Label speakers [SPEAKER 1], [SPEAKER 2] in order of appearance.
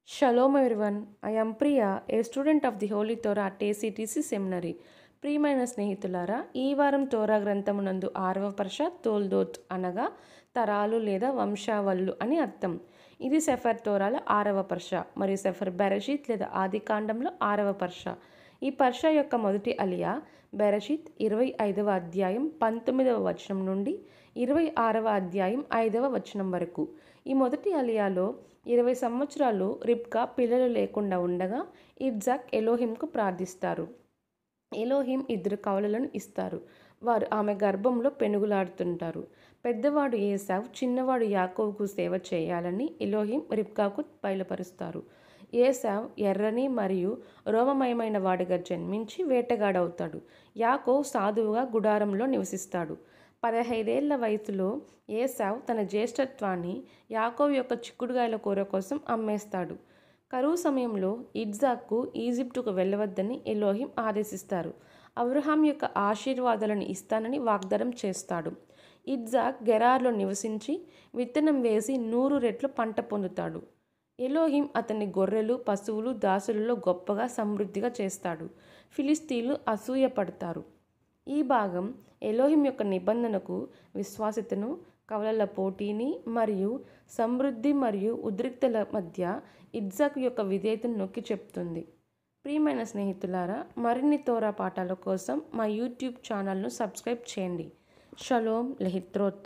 [SPEAKER 1] Shalom everyone. I am Priya, a student of the Holy Torah at ACTC Seminary. ప్రియమైన స్నేహితులారా, ఈ వారం తోరా గ్రంథమునందు 6వ పర్ష తోల్దోత్ అనగా తరాలు లేదా వంశావళులు అని అర్థం. ఇది సెఫర్ తోరాల 6వ పర్ష మరియు సెఫర్ బెరషీత్ లేదా ఆదికాండంలో 6వ పర్ష. ఈ పర్ష యొక్క మొదటి అలియా బెరషీత్ 25వ అధ్యాయం 19వ వచనం నుండి 26వ అధ్యాయం 5వ వచనం వరకు. ఈ మొదటి అలియాలో 20 సంవత్సరాలు రిబ్కా పిల్లలు లేకుండా ఉండగా ఇజ్జాక్ ఎలోహింకు ప్రార్థిస్తారు. ఎలోహిం 2 కవలలను ఇస్తారు. వారు ఆమె గర్భంలో పెనుగులాడుతుంటారు. పెద్దవాడు ఏసావ్ చిన్నవాడు యాకోబుకు సేవ చేయాలని ఎలోహిం రిబ్కాకు బయలుపరుస్తారు. ఏసావ్ ఎర్రని మరియు రోమమయమైన వాడిగా జన్మించి వేటగాడవుతాడు. యాకోబు సాధువుగా గుడారంలో నివసిస్తాడు. 15 ఏళ్ల వయసులో ఏసావ్ తన జ్యేష్ఠత్వాన్ని యాకోబు యొక్క చిక్కుడుగాయల కూర కోసం అమ్మేస్తాడు. కరువు సమయంలో ఇజ్జాక్కు ఈజిప్టుకు వెళ్ళవద్దని ఎలోహిం ఆదేశిస్తారు. అబ్రహాం యొక్క ఆశీర్వాదాలను ఇస్తానని వాగ్దానం చేస్తాడు. ఇజ్జాక్ గెరార్లో నివసించి విత్తనం వేసి 100 రెట్లు పంట పొందుతాడు. ఎలోహిం అతన్ని గొర్రెలు, పశువులు, దాసులలో గొప్పగా సమృద్ధిగా చేస్తాడు. ఫిలిస్తీన్లు అసూయపడతారు. ఈ భాగం ఎలోహిం యొక్క నిబంధనకు, విశ్వాసతను, కవలల పోటీని మరియు సమృద్ధి మరియు ఉద్రిక్తల మధ్య ఇజ్జాక్ యొక్క విధేయతను నొక్కి చెప్తుంది. ప్రియమైన స్నేహితులారా, మరిన్ని తోరా పాఠాల కోసం మా యూట్యూబ్ ఛానల్ను సబ్స్క్రైబ్ చేయండి. షలోమ్ లెహిత్రోత్.